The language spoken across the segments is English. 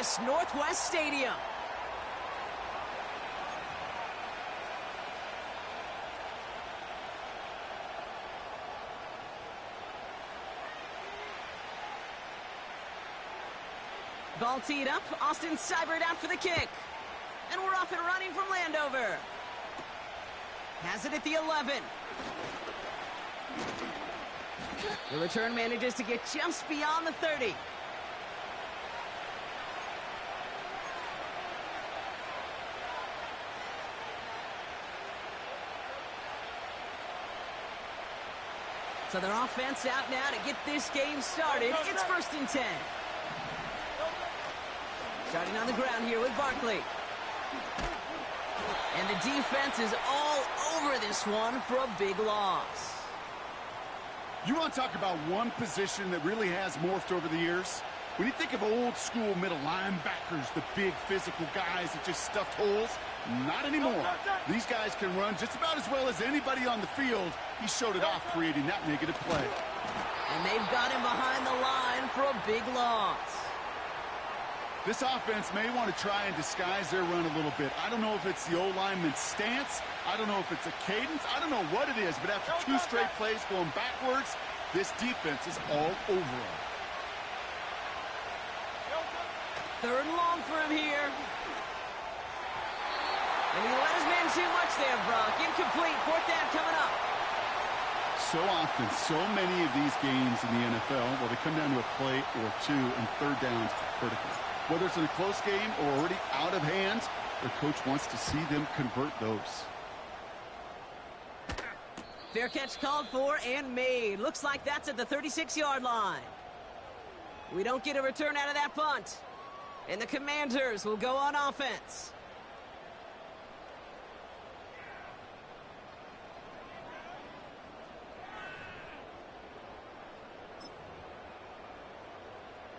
U.S. Northwest Stadium. Ball teed up. Austin Seibert out for the kick. And we're off and running from Landover. Has it at the 11. The return manages to get just beyond the 30. So their offense out now to get this game started. It's 1st and 10. Starting on the ground here with Barkley. And the defense is all over this one for a big loss. You want to talk about one position that really has morphed over the years? When you think of old school middle linebackers, the big physical guys that just stuffed holes, not anymore. These guys can run just about as well as anybody on the field. He showed it off creating that negative play. And they've got him behind the line for a big loss. This offense may want to try and disguise their run a little bit. I don't know if it's the O-lineman's stance. I don't know if it's a cadence. I don't know what it is, but after 2 straight plays going backwards, this defense is all over them. 3rd and long for him here. And he let his man too much there, Brock. Incomplete. 4th down coming up. So often, so many of these games in the NFL, well, they come down to a play or 2, and 3rd downs are critical. Whether it's in a close game or already out of hand, their coach wants to see them convert those. Fair catch called for and made. Looks like that's at the 36-yard line. We don't get a return out of that punt. And the Commanders will go on offense.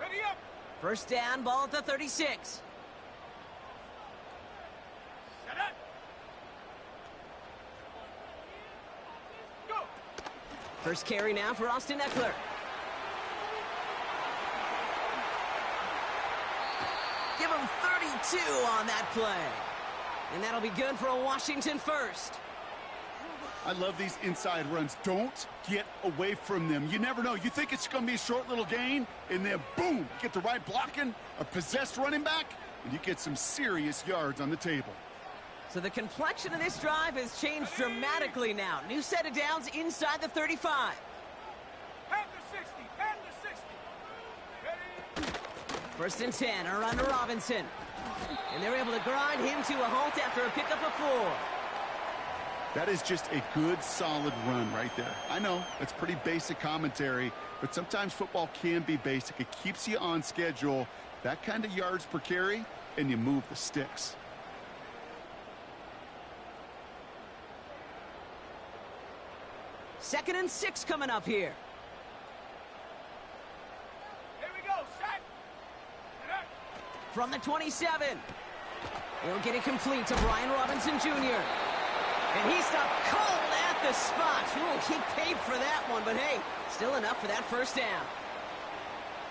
Ready up. 1st down, ball at the 36. Set up. Go. First carry now for Austin Eckler. Give him 32 on that play. And that'll be good for a Washington first. I love these inside runs. Don't get away from them. You never know. You think it's going to be a short little gain, and then boom, you get the right blocking, a possessed running back, and you get some serious yards on the table. So the complexion of this drive has changed dramatically now. New set of downs inside the 35. Hand the 60. Hand the 60. Ready. 1st and 10, a run to Robinson. And they're able to grind him to a halt after a pickup of 4. That is just a good, solid run right there. I know, it's pretty basic commentary, but sometimes football can be basic. It keeps you on schedule, that kind of yards per carry, and you move the sticks. Second and 6 coming up here. Here we go. Set. From the 27. He'll get it complete to Brian Robinson Jr. And he stopped cold at the spot. Ooh, he paid for that one, but hey, still enough for that 1st down.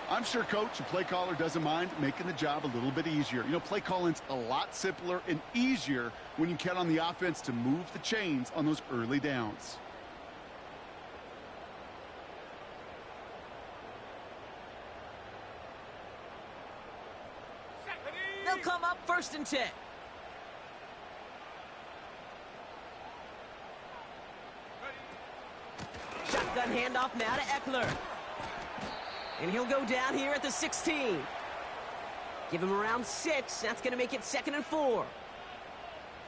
I'm sure coach and play caller doesn't mind making the job a little bit easier. You know, play calling's a lot simpler and easier when you count on the offense to move the chains on those early downs. They'll come up 1st and 10. Shotgun handoff now to Eckler. And he'll go down here at the 16. Give him around 6. That's going to make it 2nd and 4.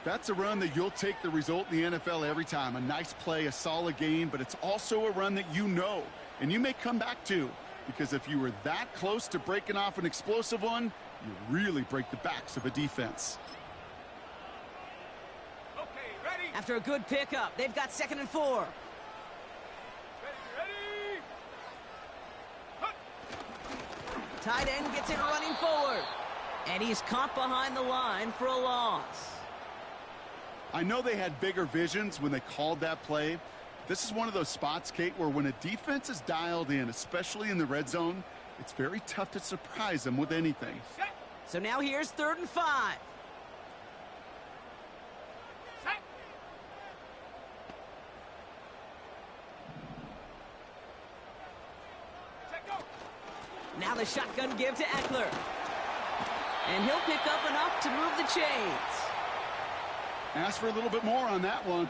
That's a run that you'll take the result in the NFL every time. A nice play, a solid game, but it's also a run that you know, and you may come back to, because if you were that close to breaking off an explosive one, you really break the backs of a defense. Okay, ready. After a good pickup, they've got 2nd and 4. Ready. Tight end gets it running forward. And he's caught behind the line for a loss. I know they had bigger visions when they called that play. This is one of those spots, Kate, where when a defense is dialed in, especially in the red zone, it's very tough to surprise them with anything. Set. So now here's 3rd and 5. Set. Set, go. Now the shotgun give to Eckler. And he'll pick up enough to move the chains. Ask for a little bit more on that one.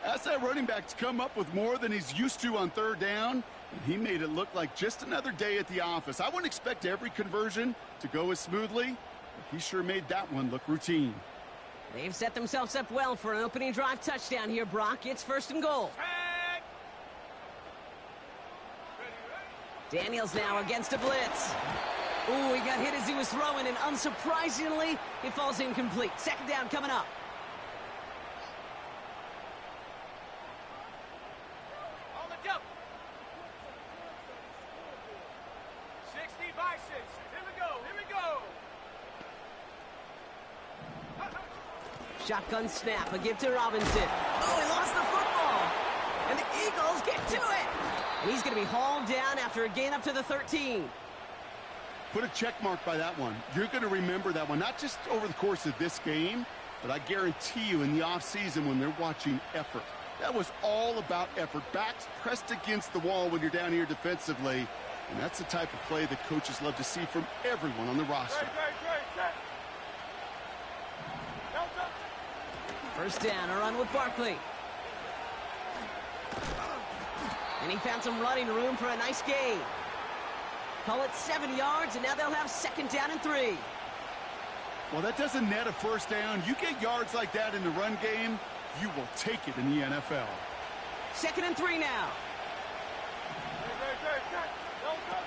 Ask that running back to come up with more than he's used to on 3rd down, and he made it look like just another day at the office. I wouldn't expect every conversion to go as smoothly, but he sure made that one look routine. They've set themselves up well for an opening drive touchdown here, Brock. It's 1st and goal. Set. Ready. Daniels now against a blitz. Ooh, he got hit as he was throwing, and unsurprisingly, it falls incomplete. 2nd down coming up. On the jump. 60 by 6. Here we go. Here we go. Shotgun snap, a give to Robinson. Oh, he lost the football. And the Eagles get to it. And he's going to be hauled down after a gain up to the 13. Put a check mark by that one. You're going to remember that one, not just over the course of this game, but I guarantee you in the offseason when they're watching effort. That was all about effort. Backs pressed against the wall when you're down here defensively, and that's the type of play that coaches love to see from everyone on the roster. Set. Delta. 1st down, a run with Barkley. And he found some running room for a nice gain. Call it 7 yards, and now they'll have 2nd down and 3. Well, that doesn't net a 1st down. You get yards like that in the run game, you will take it in the NFL. 2nd and 3 now. Set. Delta.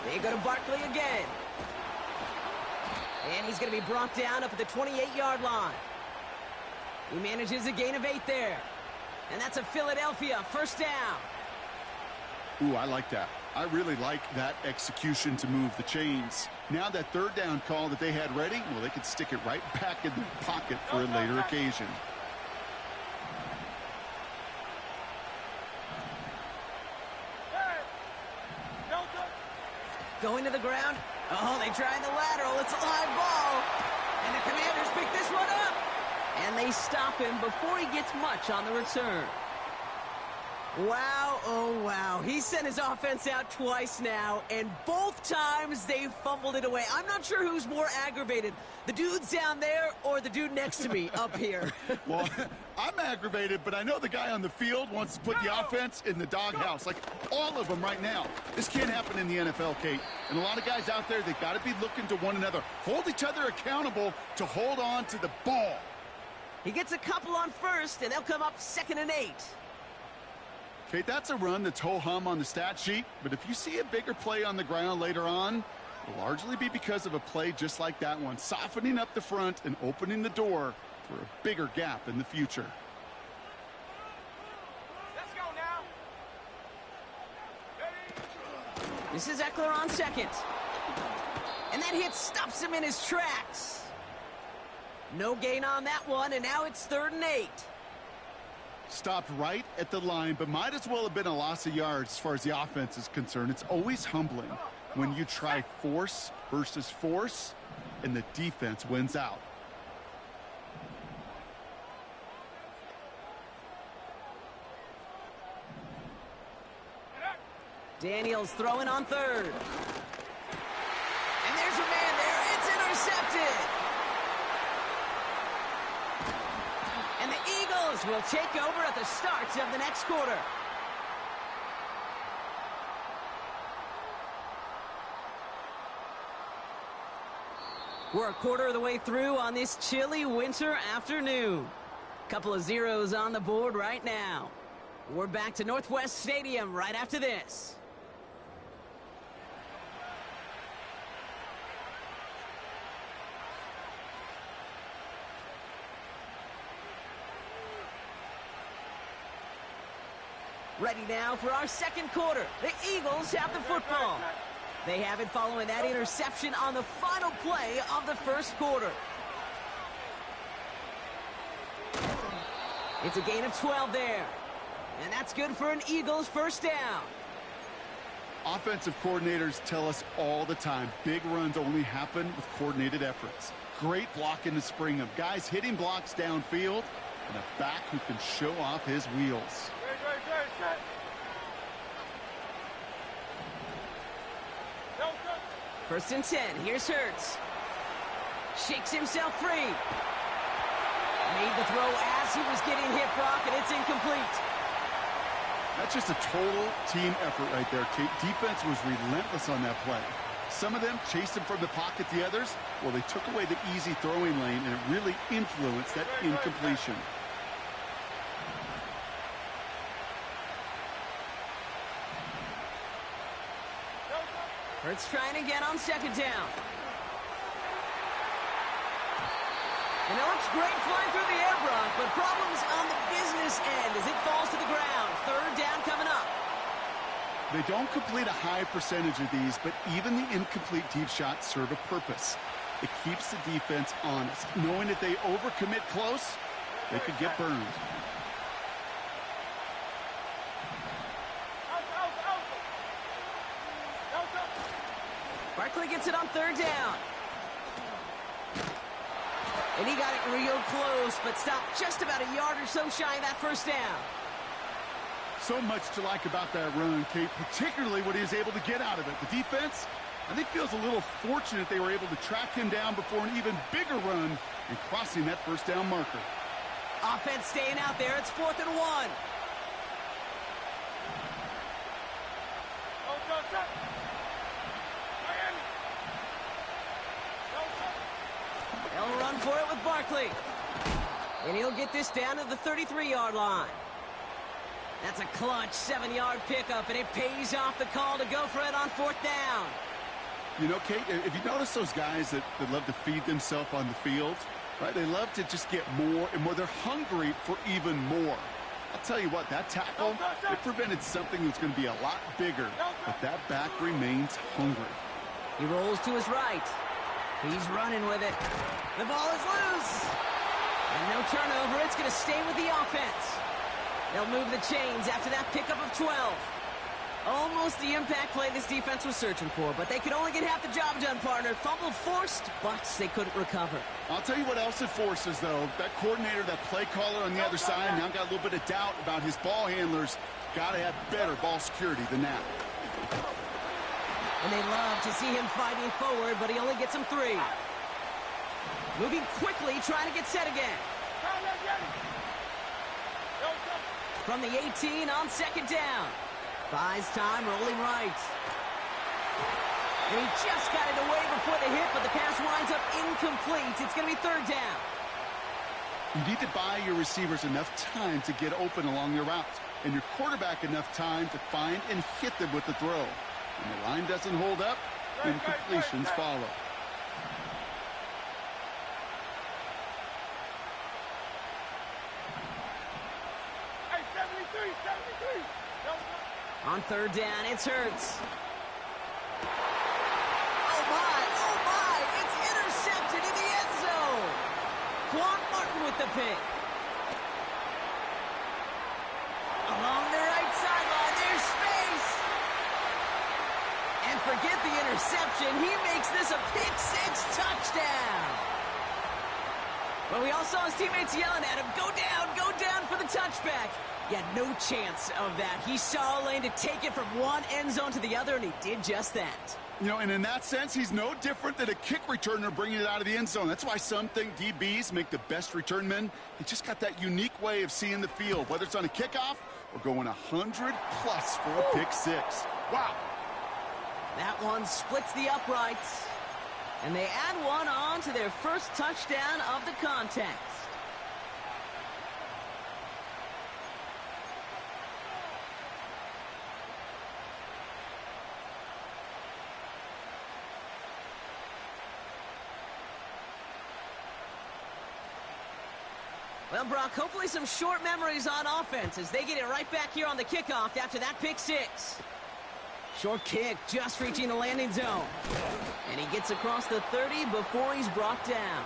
They go to Barkley again. And he's going to be brought down up at the 28-yard line. He manages a gain of 8 there. And that's a Philadelphia 1st down. Ooh, I like that. I really like that execution to move the chains. Now that 3rd down call that they had ready, well, they could stick it right back in their pocket for a later occasion. Hey. Delta. Going to the ground. Oh, they tried the lateral. It's a live ball. And the Commanders pick this one up. And they stop him before he gets much on the return. Wow, oh wow. He sent his offense out twice now, and both times they fumbled it away. I'm not sure who's more aggravated, the dudes down there or the dude next to me up here. Well, I'm aggravated, but I know the guy on the field wants to put the offense in the doghouse, like all of them right now. This can't happen in the NFL, Kate. And a lot of guys out there, they've got to be looking to one another. Hold each other accountable to hold on to the ball. He gets a couple on 1st, and they'll come up 2nd and 8. Kate, that's a run that's ho-hum on the stat sheet, but if you see a bigger play on the ground later on, it'll largely be because of a play just like that one, softening up the front and opening the door for a bigger gap in the future. Let's go now. Ready. This is Eckler on 2nd. And that hit stops him in his tracks. No gain on that one, and now it's 3rd and 8. Stopped right at the line, but might as well have been a loss of yards as far as the offense is concerned. It's always humbling when you try force versus force, and the defense wins out. Daniels throwing on 3rd. And there's a man there. It's intercepted. And the Eagles will take over at the start of the next quarter. We're a quarter of the way through on this chilly winter afternoon. Couple of zeros on the board right now. We're back to Northwest Stadium right after this. Ready now for our 2nd quarter. The Eagles have the football. They have it following that interception on the final play of the 1st quarter. It's a gain of 12 there. And that's good for an Eagles 1st down. Offensive coordinators tell us all the time, big runs only happen with coordinated efforts. Great block in the spring of guys hitting blocks downfield and a back who can show off his wheels. First and 10. Here's Hurts. Shakes himself free. Made the throw as he was getting hit, Brock, and it's incomplete. That's just a total team effort right there, Kate. Defense was relentless on that play. Some of them chased him from the pocket. The others, well, they took away the easy throwing lane, and it really influenced that incompletion. Hurts trying again on second down. And it looks great flying through the air, Brock, but problems on the business end as it falls to the ground. Third down coming up. They don't complete a high percentage of these, but even the incomplete deep shots serve a purpose. It keeps the defense honest, knowing if they overcommit close, they could get burned. Barkley gets it on third down. And he got it real close, but stopped just about a yard or so shy of that first down. So much to like about that run, Kate, particularly what he was able to get out of it. The defense, I think, feels a little fortunate they were able to track him down before an even bigger run and crossing that first down marker. Offense staying out there. It's 4th and 1. They'll run for it with Barkley. And he'll get this down to the 33-yard line. That's a clutch 7-yard pickup, and it pays off the call to go for it on 4th down. You know, Kate, if you notice those guys that love to feed themselves on the field, right? They love to just get more and more. They're hungry for even more. I'll tell you what, that tackle, it prevented something that's going to be a lot bigger, but that back remains hungry. He rolls to his right. He's running with it. The ball is loose. And no turnover. It's going to stay with the offense. They'll move the chains after that pickup of 12. Almost the impact play this defense was searching for, but they could only get half the job done, partner. Fumble forced, but they couldn't recover. I'll tell you what else it forces, though. That coordinator, that play caller on the other side, now got a little bit of doubt about his ball handlers. Got to have better ball security than that. And they love to see him fighting forward, but he only gets them 3. Moving quickly, trying to get set again. From the 18 on second down. Buys time, rolling right. And he just got it away before the hit, but the pass winds up incomplete. It's going to be 3rd down. You need to buy your receivers enough time to get open along their route, and your quarterback enough time to find and hit them with the throw. When the line doesn't hold up, incompletions follow. On 3rd down, it's Hurts. Oh my, it's intercepted in the end zone. Quan Martin with the pick. Along the right sideline, there's space. And forget the interception, he makes this a pick-6 touchdown. But we all saw his teammates yelling at him, go down for the touchback. He had no chance of that. He saw a lane to take it from one end zone to the other, and he did just that. You know, and in that sense, he's no different than a kick returner bringing it out of the end zone. That's why some think DBs make the best return men. He just got that unique way of seeing the field, whether it's on a kickoff or going 100+ for a pick-6. Wow. That one splits the uprights, and they add one on to their first touchdown of the contest. Well, Brock, hopefully some short memories on offense as they get it right back here on the kickoff after that pick-6. Short kick just reaching the landing zone. And he gets across the 30 before he's brought down.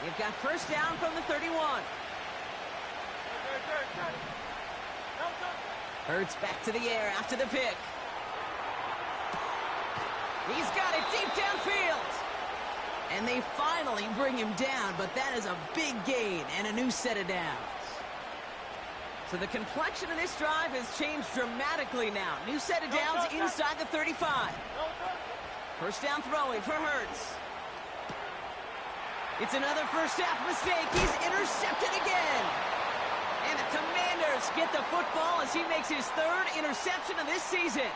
They've got first down from the 31. Hurts back to the air after the pick. He's got it deep downfield. And they finally bring him down, but that is a big gain and a new set of downs. So the complexion of this drive has changed dramatically now. New set of downs inside the 35. First down throwing for Hurts. It's another first half mistake. He's intercepted again. And the Commanders get the football as he makes his third interception of this season.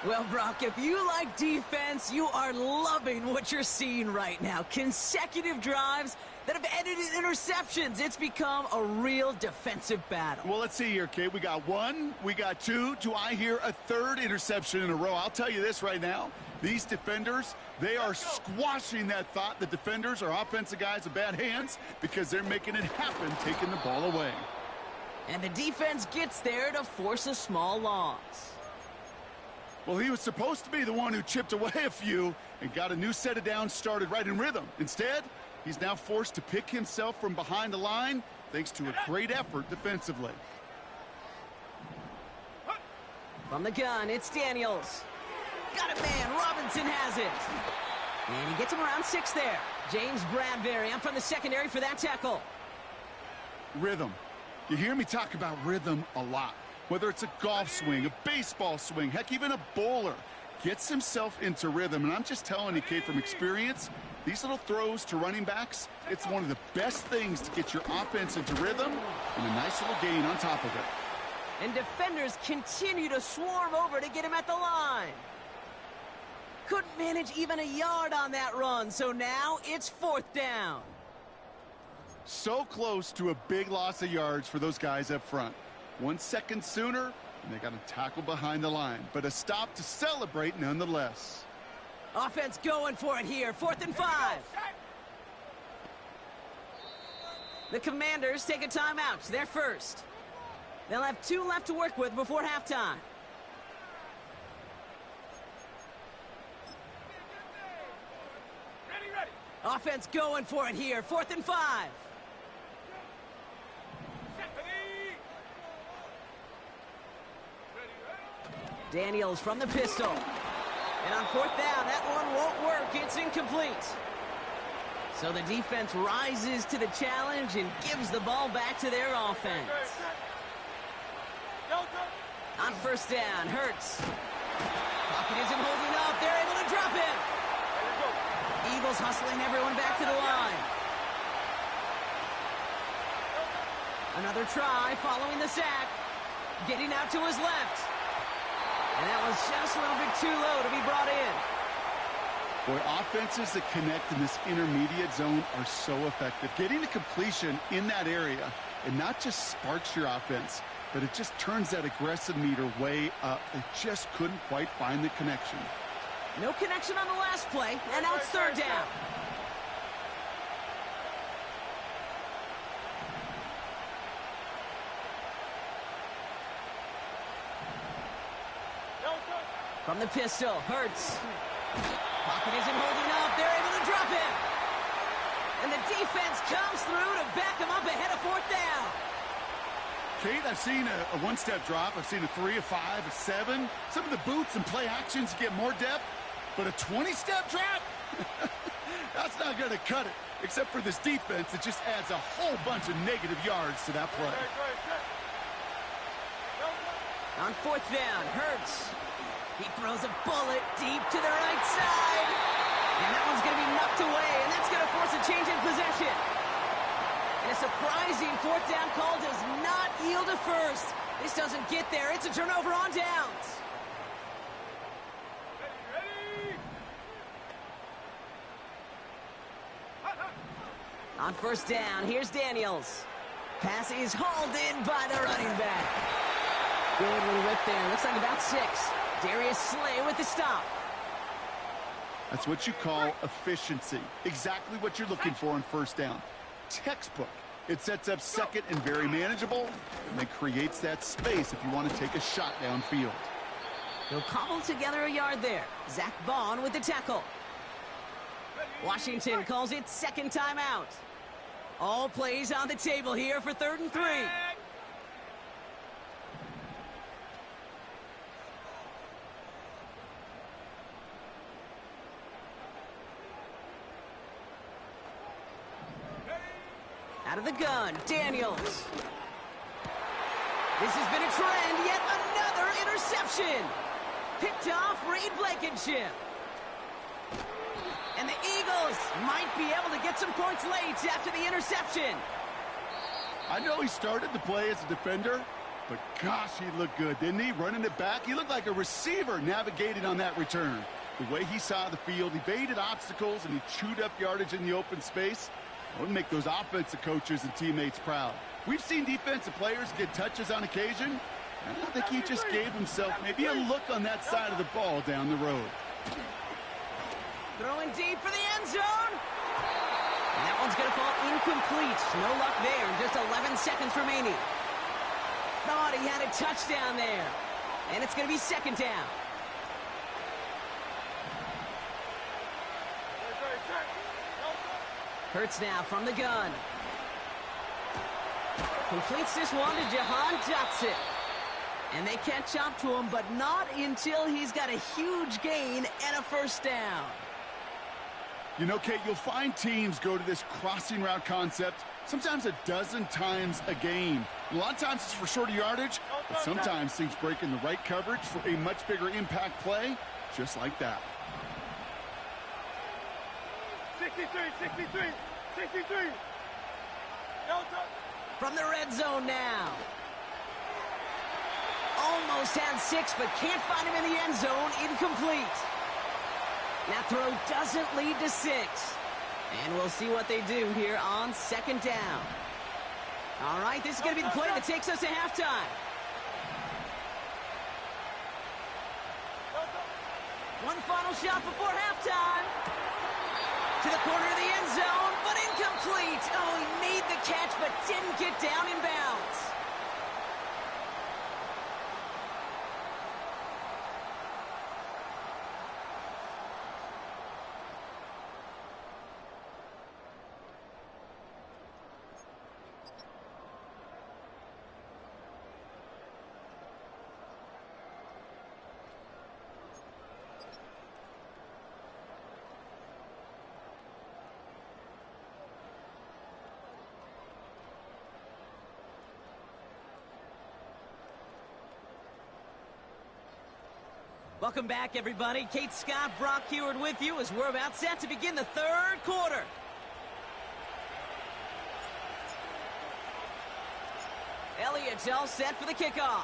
Well, Brock, if you like defense, you are loving what you're seeing right now. Consecutive drives that have ended in interceptions. It's become a real defensive battle. Well, let's see here, Kate. We got one, we got two. Do I hear a third interception in a row? I'll tell you this right now. These defenders, they are squashing that thought. The defenders are offensive guys with bad hands because they're making it happen, taking the ball away. And the defense gets there to force a small loss. Well, he was supposed to be the one who chipped away a few and got a new set of downs started right in rhythm. Instead, he's now forced to pick himself from behind the line thanks to a great effort defensively. From the gun, it's Daniels. Got it, man. Robinson has it. And he gets him around 6 there. James Bradbury up from the secondary for that tackle. Rhythm. You hear me talk about rhythm a lot. Whether it's a golf swing, a baseball swing, heck, even a bowler gets himself into rhythm. And I'm just telling you, Kate, from experience, these little throws to running backs, it's one of the best things to get your offense into rhythm and a nice little gain on top of it. And defenders continue to swarm over to get him at the line. Couldn't manage even a yard on that run, so now it's 4th down. So close to a big loss of yards for those guys up front. 1 second sooner, and they got a tackle behind the line. But a stop to celebrate nonetheless. Offense going for it here. 4th and 5. The Commanders take a timeout. They're first. They'll have 2 left to work with before halftime. Ready. Offense going for it here. 4th and 5. Daniels from the pistol. And on 4th down, that one won't work. It's incomplete. So the defense rises to the challenge and gives the ball back to their offense. On 1st down, Hurts. Pocket isn't holding up. They're able to drop him. Eagles hustling everyone back to the line. Another try following the sack. Getting out to his left. And that was just a little bit too low to be brought in. Boy, offenses that connect in this intermediate zone are so effective. Getting a completion in that area, it not just sparks your offense, but it just turns that aggressive meter way up. They just couldn't quite find the connection. No connection on the last play, and now it's 3rd down. From the pistol, Hurts. Pocket isn't holding up. They're able to drop him. And the defense comes through to back him up ahead of 4th down. Kate, I've seen a 1-step drop. I've seen a 3, a 5, a 7. Some of the boots and play actions get more depth. But a 20-step drop? That's not going to cut it. Except for this defense, it just adds a whole bunch of negative yards to that play. On 4th down, Hurts. He throws a bullet deep to the right side. And that one's going to be knocked away, and that's going to force a change in possession. And a surprising 4th down call does not yield a first. This doesn't get there. It's a turnover on downs. Ready. On 1st down, here's Daniels. Pass is hauled in by the running back. Good little whip there. Looks like about 6. Darius Slay with the stop. That's what you call efficiency. Exactly what you're looking for on 1st down. Textbook. It sets up 2nd and very manageable, and then creates that space if you want to take a shot downfield. He'll cobble together a yard there. Zach Bond with the tackle. Washington calls it 2nd timeout. All plays on the table here for 3rd and 3. Out of the gun, Daniels. This has been a trend, yet another interception. Picked off Reed Blankenship. And the Eagles might be able to get some points late after the interception. I know he started the play as a defender, but gosh, he looked good, didn't he? Running it back, he looked like a receiver navigating on that return. The way he saw the field, he baited obstacles, and he chewed up yardage in the open space. That would make those offensive coaches and teammates proud. We've seen defensive players get touches on occasion. I think he just gave himself maybe a look on that side of the ball down the road. Throwing deep for the end zone. And that one's going to fall incomplete. No luck there. Just 11 seconds remaining. Thought he had a touchdown there. And it's going to be 2nd down. Hurts now from the gun. Completes this one to Jahan Dotson. And they catch up to him, but not until he's got a huge gain and a 1st down. You know, Kate, you'll find teams go to this crossing route concept sometimes a dozen times a game. A lot of times it's for shorter yardage, but sometimes things break in the right coverage for a much bigger impact play, just like that. 63, 63, 63. From the red zone now. Almost had 6, but can't find him in the end zone. Incomplete. That throw doesn't lead to 6. And we'll see what they do here on 2nd down. All right, this is going to be the play that takes us to halftime. One final shot before halftime. To the corner of the end zone, but incomplete. Oh, he made the catch, but didn't get down in bounds. Welcome back, everybody. Kate Scott, Brock Heward with you as we're about set to begin the 3rd quarter. Elliott's all set for the kickoff.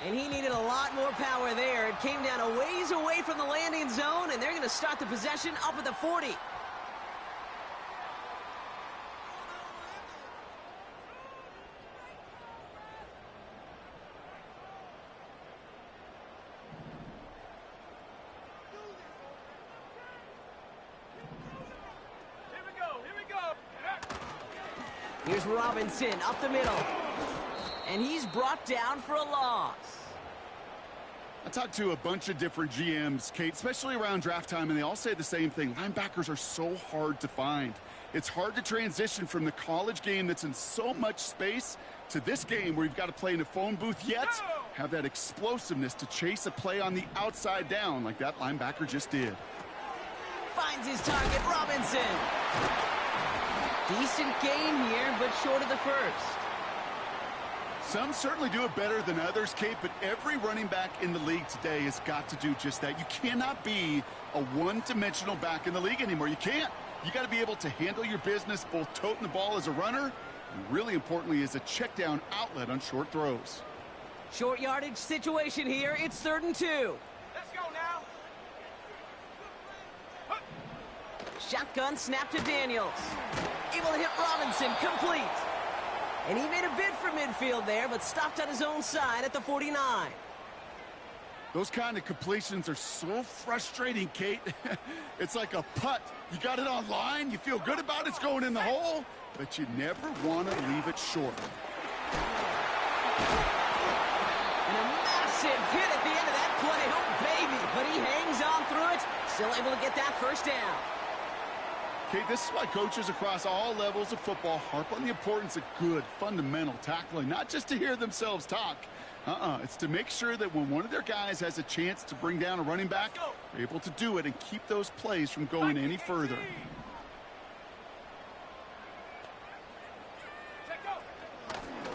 And he needed a lot more power there. It came down a ways away from the landing zone, and they're going to start the possession up at the 40. Here's Robinson up the middle. And he's brought down for a loss. I talked to a bunch of different GMs, Kate, especially around draft time, and they all say the same thing. Linebackers are so hard to find. It's hard to transition from the college game that's in so much space to this game where you've got to play in a phone booth, yet have that explosiveness to chase a play on the outside down like that linebacker just did. Finds his target, Robinson. Decent gain here, but short of the 1st. Some certainly do it better than others, Kate, but every running back in the league today has got to do just that. You cannot be a one-dimensional back in the league anymore. You can't. You got to be able to handle your business, both toting the ball as a runner, and really importantly, as a check-down outlet on short throws. Short yardage situation here. It's 3rd and 2. Let's go now. Shotgun snap to Daniels. Able to hit Robinson, complete. And he made a bid for midfield there, but stopped on his own side at the 49. Those kind of completions are so frustrating, Kate. It's like a putt. You got it on line, you feel good about it's going in the hole, but you never want to leave it short. And a massive hit at the end of that play. Oh, baby. But he hangs on through it. Still able to get that 1st down. Okay, this is why coaches across all levels of football harp on the importance of good, fundamental tackling, not just to hear themselves talk. It's to make sure that when one of their guys has a chance to bring down a running back, they're able to do it and keep those plays from going any further.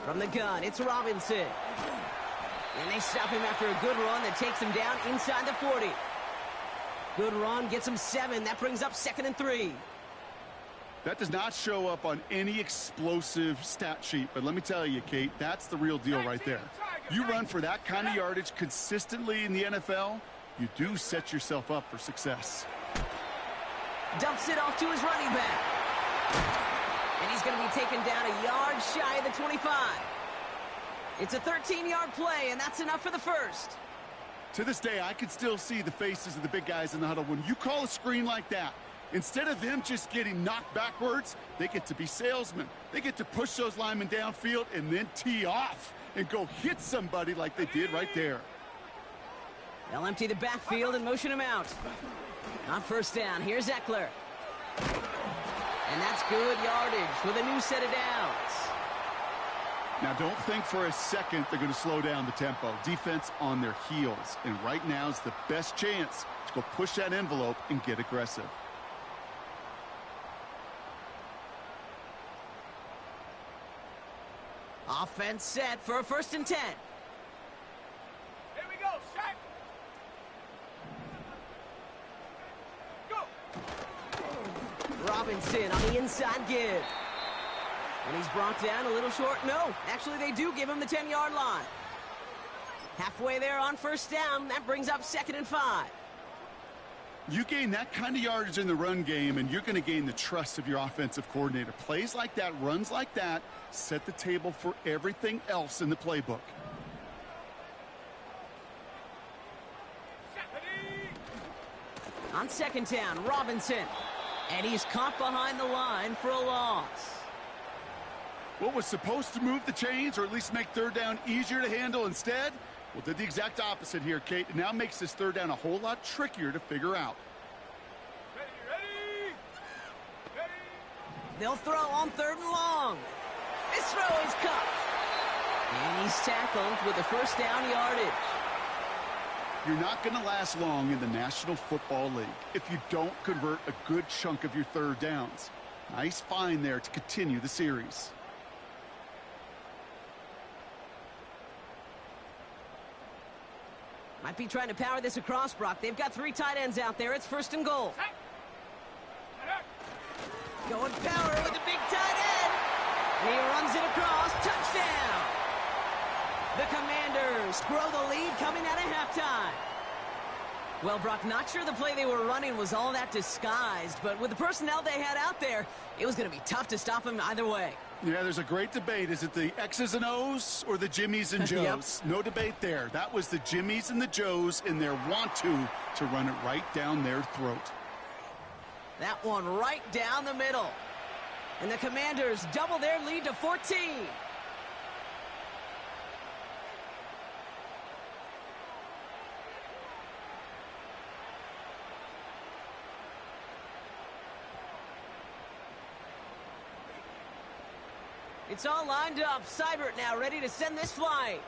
From the gun, it's Robinson. And they stop him after a good run that takes him down inside the 40. Good run, gets him 7. That brings up 2nd and 3. That does not show up on any explosive stat sheet, but let me tell you, Kate, that's the real deal right there. You run for that kind of yardage consistently in the NFL, you do set yourself up for success. Dumps it off to his running back. And he's going to be taken down a yard shy of the 25. It's a 13-yard play, and that's enough for the first. To this day, I can still see the faces of the big guys in the huddle. When you call a screen like that, instead of them just getting knocked backwards, they get to be salesmen. They get to push those linemen downfield and then tee off and go hit somebody like they did right there. They'll empty the backfield and motion him out. On first down, here's Eckler. And that's good yardage with a new set of downs. Now, don't think for a second they're going to slow down the tempo. Defense on their heels. And right now is the best chance to go push that envelope and get aggressive. Offense set for a 1st and 10. Here we go, Shaq. Go. Robinson on the inside give. And he's brought down a little short. No, actually they do give him the 10-yard line. Halfway there on first down. That brings up 2nd and 5. You gain that kind of yardage in the run game, and you're going to gain the trust of your offensive coordinator. Plays like that, runs like that, set the table for everything else in the playbook. On 2nd down, Robinson. And he's caught behind the line for a loss. What was supposed to move the chains, or at least make 3rd down easier to handle instead? Well, did the exact opposite here, Kate. It now makes this 3rd down a whole lot trickier to figure out. Ready. They'll throw on 3rd and long. This throw is cut. And he's tackled with the 1st down yardage. You're not going to last long in the National Football League if you don't convert a good chunk of your 3rd downs. Nice find there to continue the series. Might be trying to power this across, Brock. They've got 3 tight ends out there. It's 1st and goal. Going power with the big tight end. And he runs it across. Touchdown. The Commanders grow the lead coming out of halftime. Well, Brock, not sure the play they were running was all that disguised, but with the personnel they had out there, it was going to be tough to stop him either way. Yeah, there's a great debate. Is it the X's and O's or the Jimmies and Joes? Yep. No debate there. That was the Jimmies and the Joes in their want-to run it right down their throat. That one right down the middle. And the Commanders double their lead to 14. It's all lined up. Seibert now ready to send this flight.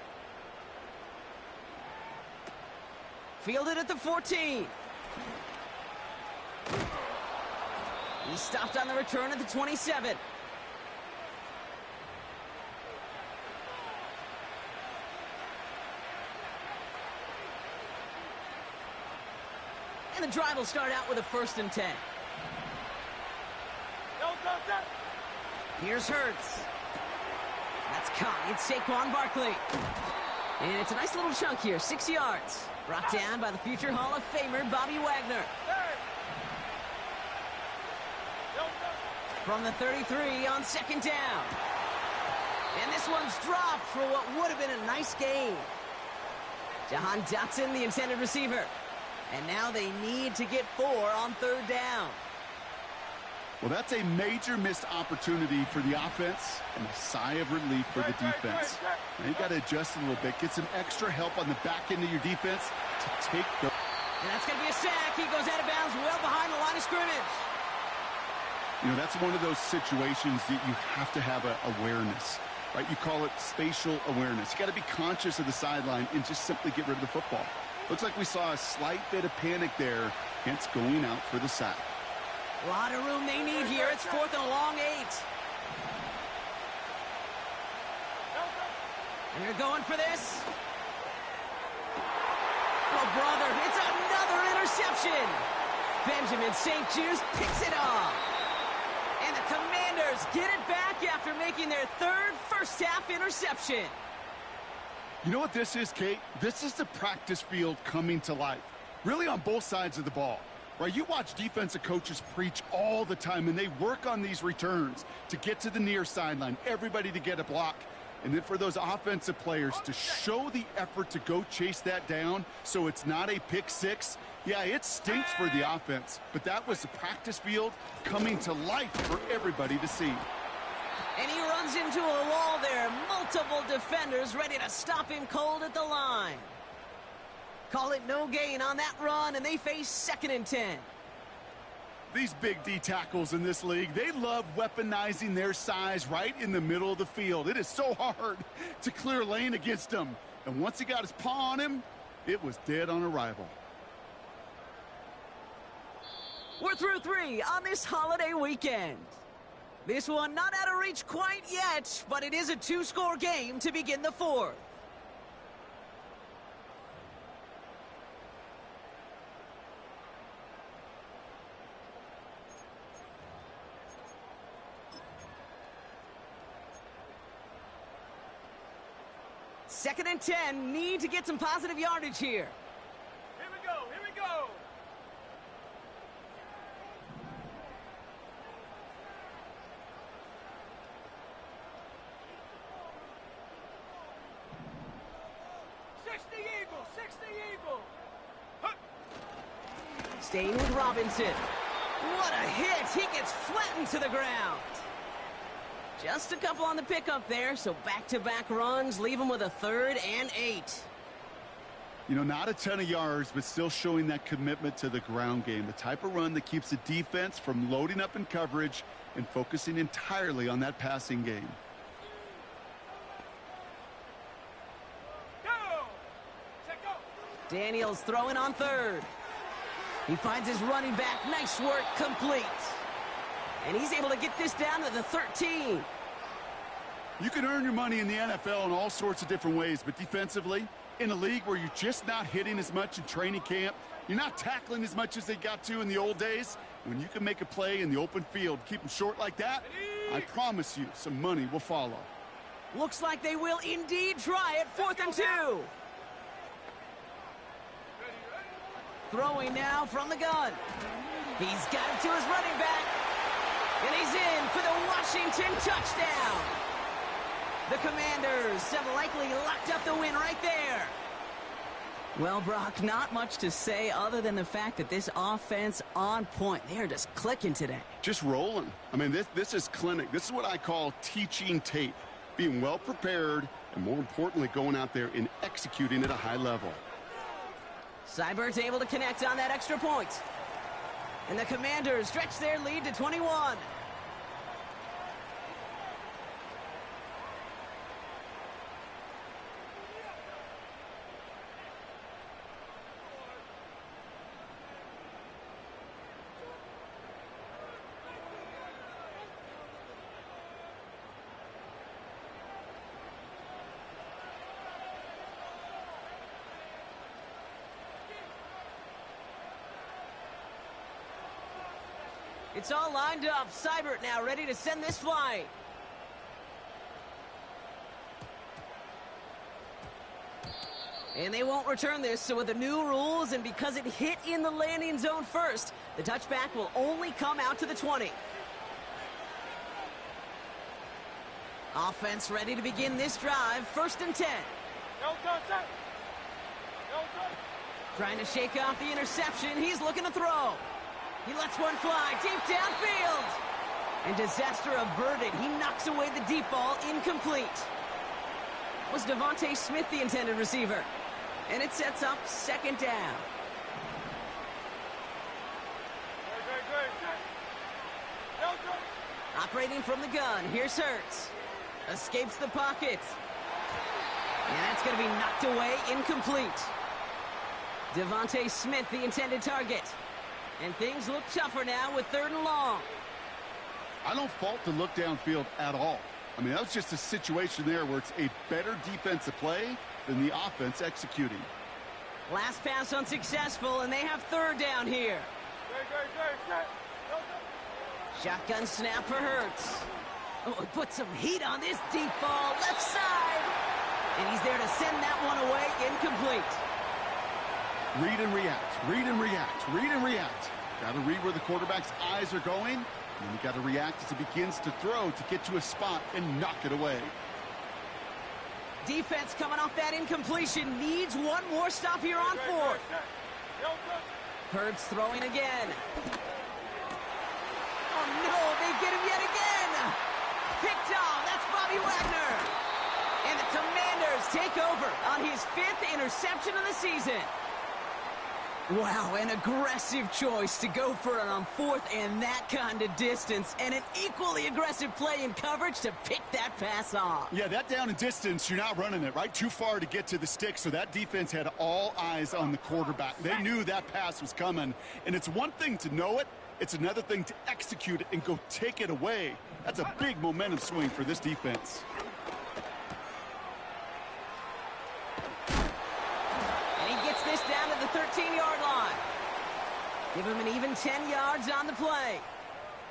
Fielded at the 14. He stopped on the return at the 27. And the drive will start out with a 1st and 10. Here's Hurts. That's caught. It's Saquon Barkley. And it's a nice little chunk here, 6 yards. Brought down by the future Hall of Famer, Bobby Wagner. From the 33 on 2nd down. And this one's dropped for what would have been a nice gain. Jahan Dotson, the intended receiver. And now they need to get 4 on 3rd down. Well, that's a major missed opportunity for the offense and a sigh of relief for the defense. Now you got to adjust a little bit, get some extra help on the back end of your defense to take the... And that's going to be a sack. He goes out of bounds well behind the line of scrimmage. You know, that's one of those situations that you have to have awareness, right? You call it spatial awareness. You got to be conscious of the sideline and just simply get rid of the football. Looks like we saw a slight bit of panic there, hence going out for the sack. A lot of room they need here. It's 4th and a long 8. And they're going for this. Oh, brother, it's another interception. Benjamin St. Juice picks it off. And the Commanders get it back after making their 3rd first-half interception. You know what this is, Kate? This is the practice field coming to life, really on both sides of the ball. Right, you watch defensive coaches preach all the time, and they work on these returns to get to the near sideline, everybody to get a block. And then for those offensive players to show the effort to go chase that down so it's not a pick six. Yeah, it stinks for the offense, but that was the practice field coming to life for everybody to see. And he runs into a wall there. Multiple defenders ready to stop him cold at the line. Call it no gain on that run, and they face 2nd and 10. These big D tackles in this league, they love weaponizing their size right in the middle of the field. It is so hard to clear lane against them. And once he got his paw on him, it was dead on arrival. We're through 3 on this holiday weekend. This one not out of reach quite yet, but it is a 2-score game to begin the 4th. Second and 10, need to get some positive yardage here. Here we go, here we go. Staying with Robinson. What a hit! He gets flattened to the ground. Just a couple on the pickup there, so back-to-back runs leave him with a 3rd and 8. You know, not a ton of yards, but still showing that commitment to the ground game. The type of run that keeps the defense from loading up in coverage and focusing entirely on that passing game. Daniels throwing on 3rd. He finds his running back. Nice work, complete. And he's able to get this down to the 13. You can earn your money in the NFL in all sorts of different ways, but defensively, in a league where you're just not hitting as much in training camp, you're not tackling as much as they got to in the old days, when you can make a play in the open field, keep them short like that, I promise you some money will follow. Looks like they will indeed try it. 4th and 2. Throwing now from the gun. He's got it to his running back. And he's in for the Washington touchdown. The Commanders have likely locked up the win right there. Well, Brock, not much to say other than the fact that this offense on point. They are just clicking today. Just rolling. I mean, this is clinic. This is what I call teaching tape. Being well prepared and, more importantly, going out there and executing at a high level. Seibert's able to connect on that extra point. And the Commanders stretch their lead to 21. It's all lined up. Seibert now ready to send this flying. And they won't return this, so with the new rules and because it hit in the landing zone first, the touchback will only come out to the 20. Offense ready to begin this drive. 1st and 10. Trying to shake off the interception. He's looking to throw. He lets one fly deep downfield. And disaster averted. He knocks away the deep ball, incomplete. Was Devontae Smith the intended receiver? And it sets up 2nd down. Operating from the gun, here's Hurts. Escapes the pocket. And that's going to be knocked away, incomplete. Devontae Smith, the intended target. And things look tougher now with 3rd and long. I don't fault the look downfield at all. I mean, that was just a situation there where it's a better defensive play than the offense executing. Last pass unsuccessful, and they have 3rd down here. Shotgun snap for Hurts. Oh, put some heat on this deep ball, left side. And he's there to send that one away, incomplete. Read and react, read and react, read and react. Got to read where the quarterback's eyes are going, and you got to react as he begins to throw to get to a spot and knock it away. Defense coming off that incompletion needs one more stop here on 4th. Hurts throwing again. Oh no, they get him yet again. Picked off, that's Bobby Wagner. And the Commanders take over on his 5th interception of the season. Wow, an aggressive choice to go for it on 4th and that kind of distance, and an equally aggressive play in coverage to pick that pass off. Yeah, that down and distance, you're not running it, right? Too far to get to the stick, so that defense had all eyes on the quarterback. They knew that pass was coming, and it's one thing to know it, it's another thing to execute it and go take it away. That's a big momentum swing for this defense. This down to the 13-yard line. Give him an even 10 yards on the play.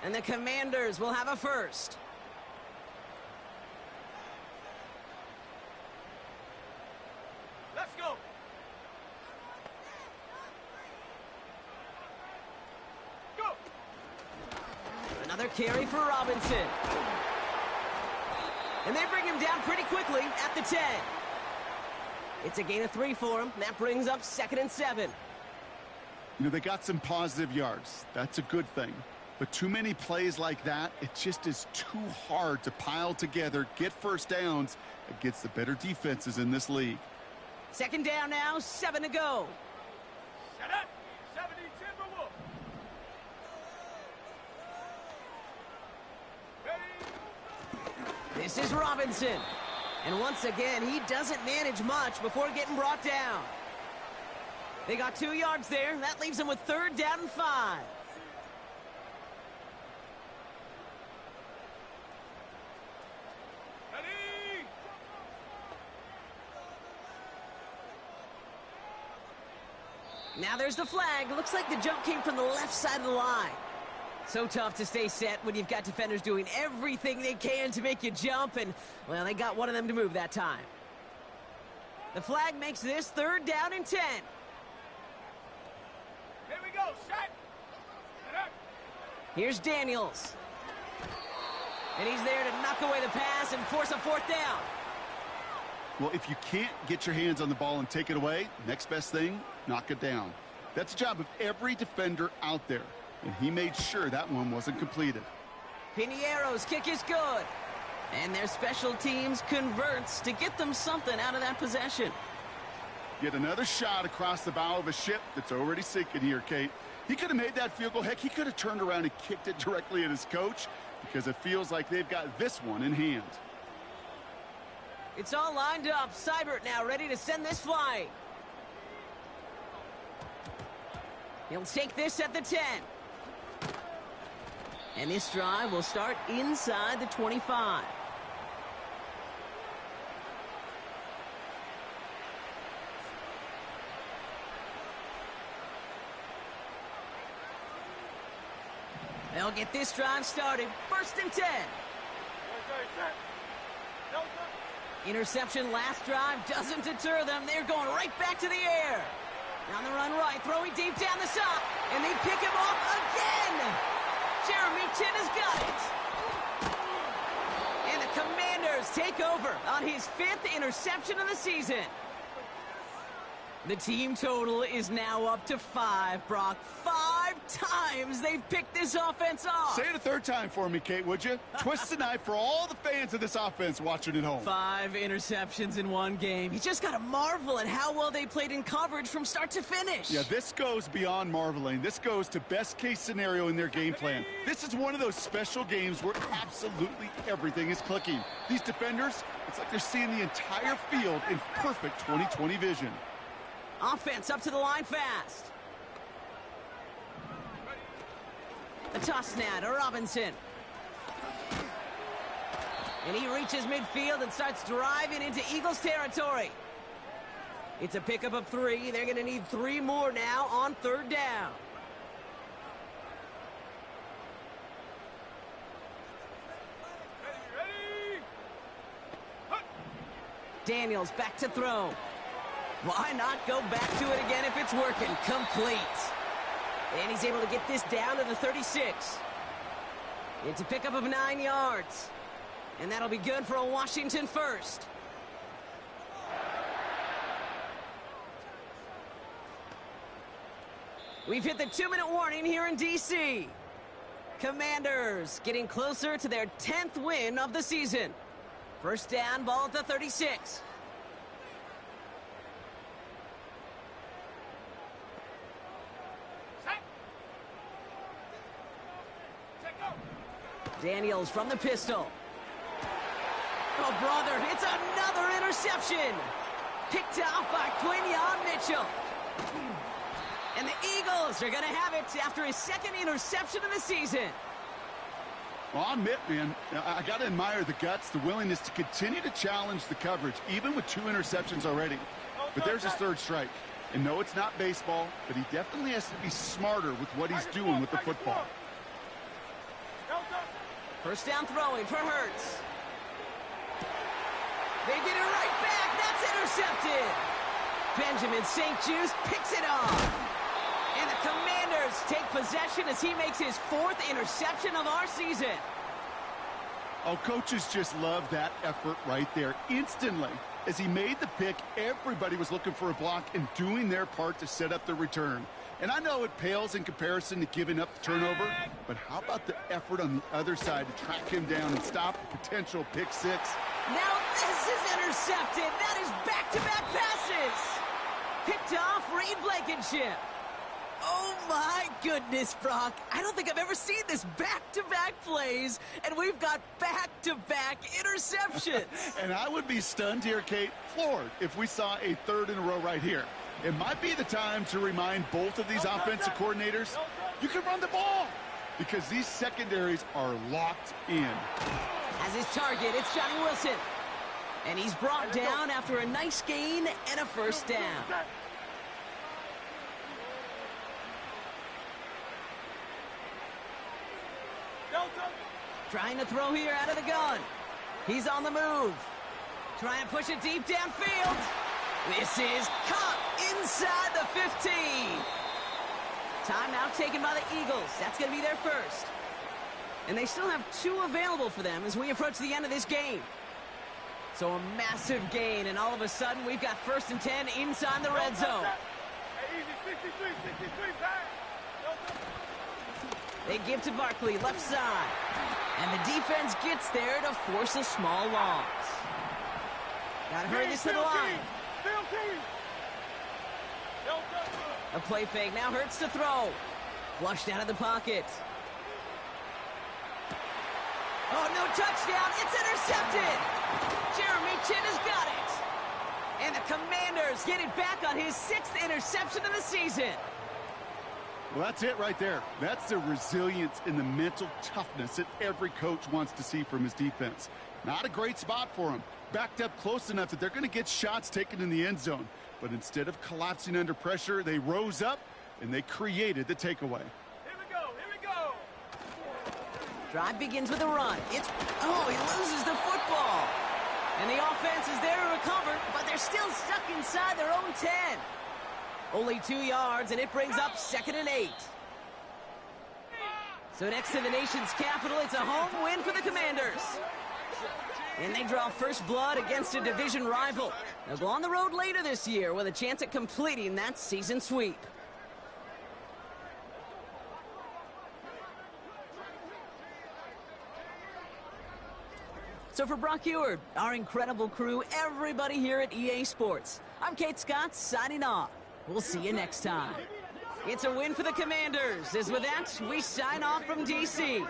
And the Commanders will have a 1st. Let's go. Go. Another carry for Robinson. And they bring him down pretty quickly at the 10. It's a gain of 3 for him. That brings up 2nd and 7. You know, they got some positive yards. That's a good thing. But too many plays like that, it just is too hard to pile together, get 1st downs against the better defenses in this league. 2nd down now, 7 to go. Set up. 70 Timberwolf. Ready. This is Robinson. And once again, he doesn't manage much before getting brought down. They got 2 yards there. That leaves them with 3rd down and 5. Ready. Now there's the flag. Looks like the jump came from the left side of the line. So tough to stay set when you've got defenders doing everything they can to make you jump, and, well, they got one of them to move that time. The flag makes this 3rd down and 10. Here we go. Set. Here's Daniels. And he's there to knock away the pass and force a 4th down. Well, if you can't get your hands on the ball and take it away, next best thing, knock it down. That's the job of every defender out there. And he made sure that one wasn't completed. Piniero's kick is good. And their special teams converts to get them something out of that possession. Yet another shot across the bow of a ship that's already sinking here, Kate. He could have made that field goal. Heck, he could have turned around and kicked it directly at his coach because it feels like they've got this one in hand. It's all lined up. Seibert now ready to send this flying. He'll take this at the 10. And this drive will start inside the 25. They'll get this drive started. 1st and 10. Interception last drive doesn't deter them. They're going right back to the air. On the run right, throwing deep down the side. And they pick him off again. Jeremy Chin has got it. And the Commanders take over on his 5th interception of the season. The team total is now up to 5, Brock. 5 times they've picked this offense off. Say it a third time for me, Kate, would you? Twist the knife for all the fans of this offense watching at home. 5 interceptions in one game. You just got to marvel at how well they played in coverage from start to finish. Yeah, this goes beyond marveling. This goes to best case scenario in their game plan. This is one of those special games where absolutely everything is clicking. These defenders, it's like they're seeing the entire field in perfect 20/20 vision. Offense up to the line fast. A toss now to Robinson. And he reaches midfield and starts driving into Eagles territory. It's a pickup of 3. They're going to need 3 more now on 3rd down. Daniels back to throw. Why not go back to it again if it's working? Complete. And he's able to get this down to the 36. It's a pickup of 9 yards. And that'll be good for a Washington first. We've hit the 2-minute warning here in D.C. Commanders getting closer to their 10th win of the season. First down, ball at the 36. Daniels from the pistol. Oh, brother, it's another interception. Picked off by Quinyon Mitchell. And the Eagles are going to have it after his 2nd interception of the season. Well, I'll admit, man, I got to admire the guts, the willingness to continue to challenge the coverage, even with 2 interceptions already. But there's his 3rd strike. And no, it's not baseball, but he definitely has to be smarter with what he's doing with the football. First down throwing for Hurts. They get it right back. That's intercepted. Benjamin St. Juste picks it off. And the Commanders take possession as he makes his 4th interception of our season. Oh, coaches just love that effort right there. Instantly, as he made the pick, everybody was looking for a block and doing their part to set up the return. And I know it pales in comparison to giving up the turnover, but how about the effort on the other side to track him down and stop a potential pick 6? Now this is intercepted. That is back-to-back passes. Picked off Reed Blankenship. Oh, my goodness, Brock. I don't think I've ever seen this back-to-back plays, and we've got back-to-back interceptions. And I would be stunned here, Kate, floored, if we saw a 3rd in a row right here. It might be the time to remind both of these offensive coordinators, you can run the ball, because these secondaries are locked in. As his target, it's Johnny Wilson. And he's brought down after a nice gain and a first down. Trying to throw here out of the gun. He's on the move. Trying to push it deep downfield. This is caught inside the 15. Timeout taken by the Eagles. That's going to be their first. And they still have 2 available for them as we approach the end of this game. So a massive gain, and all of a sudden we've got 1st and 10 inside the red zone. They give to Barkley, left side. And the defense gets there to force a small loss. Got to hurry this to the line. A play fake, now Hurts to throw. Flushed out of the pocket. Oh, no touchdown, it's intercepted. Jeremy Chin has got it. And the Commanders get it back on his 6th interception of the season. Well, that's it right there. That's the resilience and the mental toughness that every coach wants to see from his defense. Not a great spot for him. Backed up close enough that they're going to get shots taken in the end zone. But instead of collapsing under pressure, they rose up and they created the takeaway. Here we go, here we go. Drive begins with a run. He loses the football. And the offense is there to recover, but they're still stuck inside their own 10. Only 2 yards, and it brings up 2nd and 8. So next to the nation's capital, it's a home win for the Commanders. And they draw first blood against a division rival. They'll go on the road later this year with a chance at completing that season sweep. So for Brock Eward, our incredible crew, everybody here at EA Sports, I'm Kate Scott signing off. We'll see you next time. It's a win for the Commanders, as with that, we sign off from DC.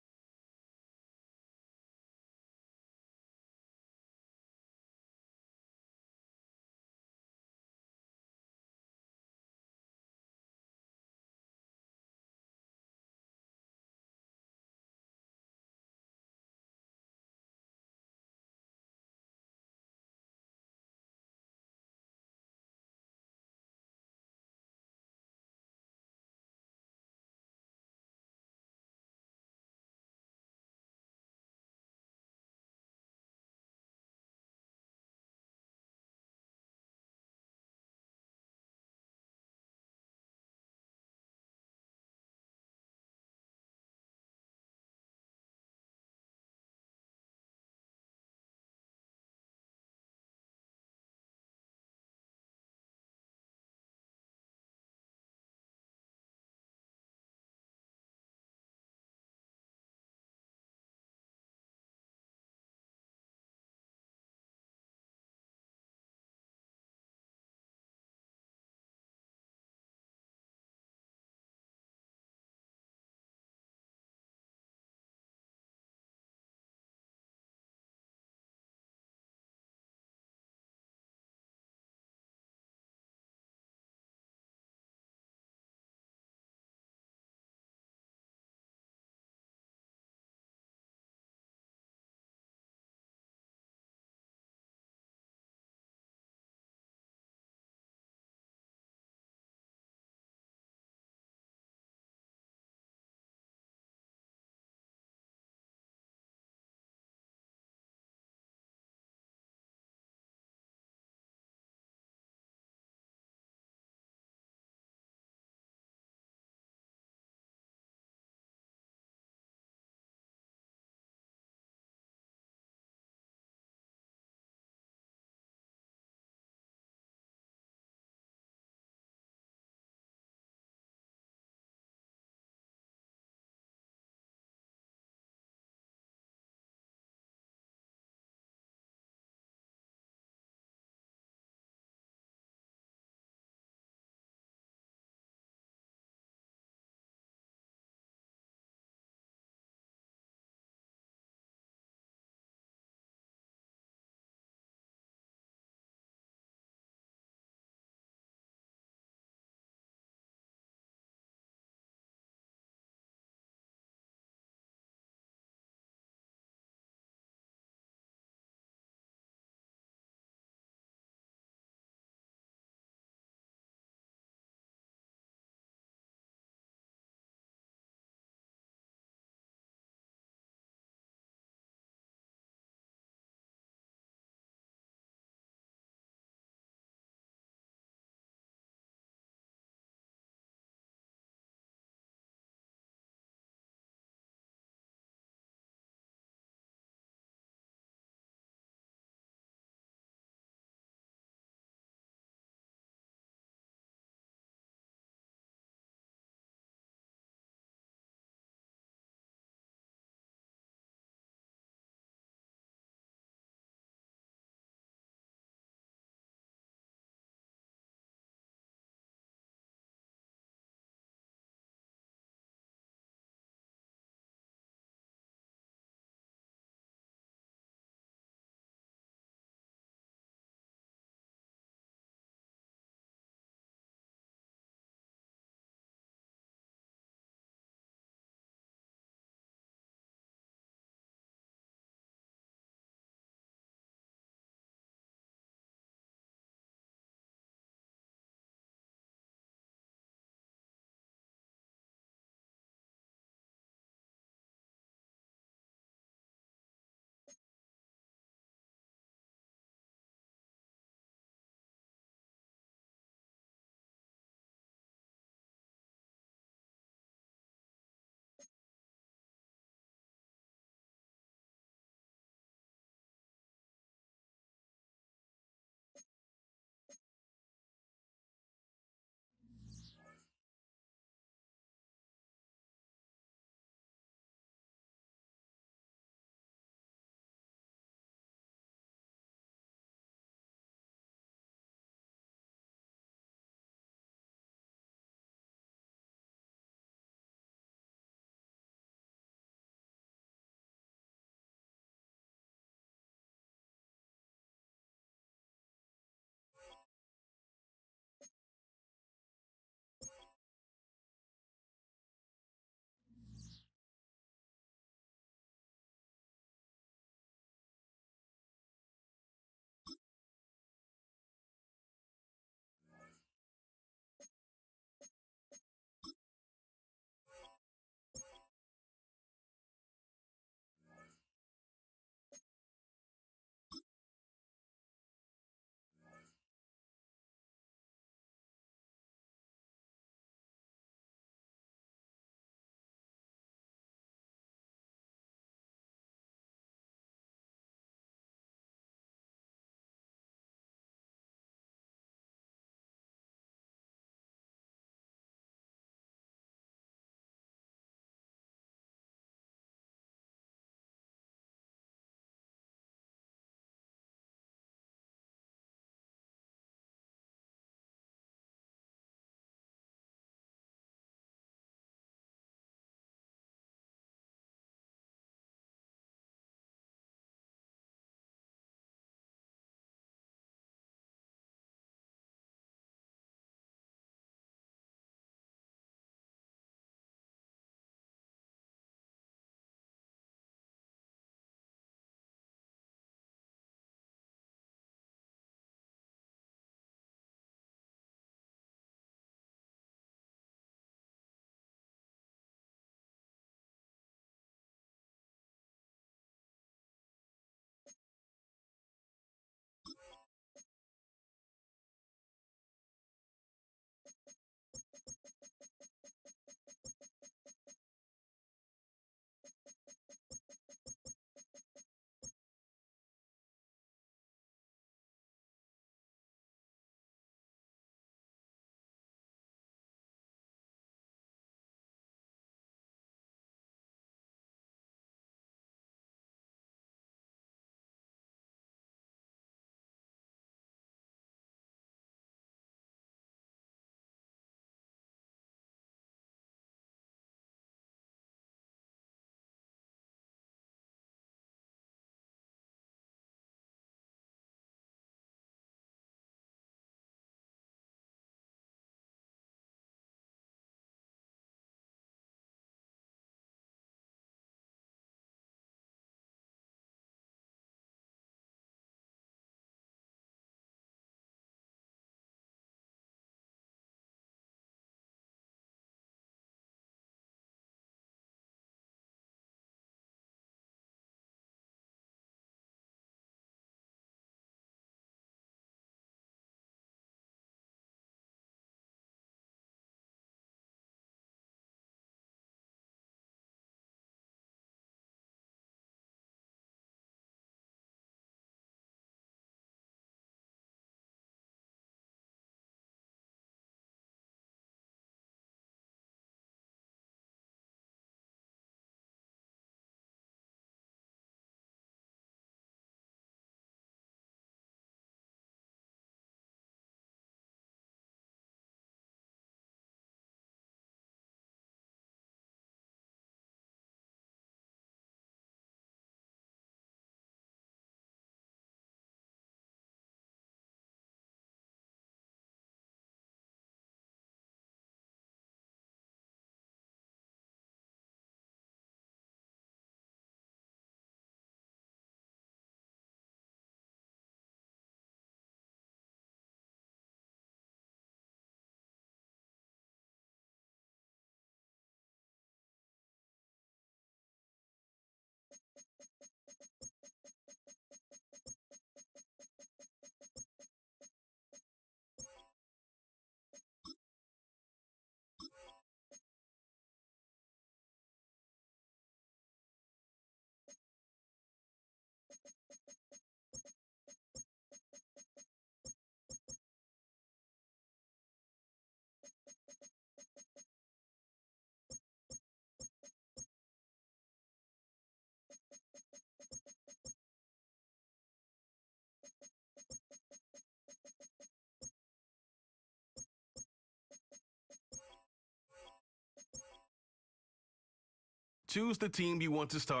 Choose the team you want to start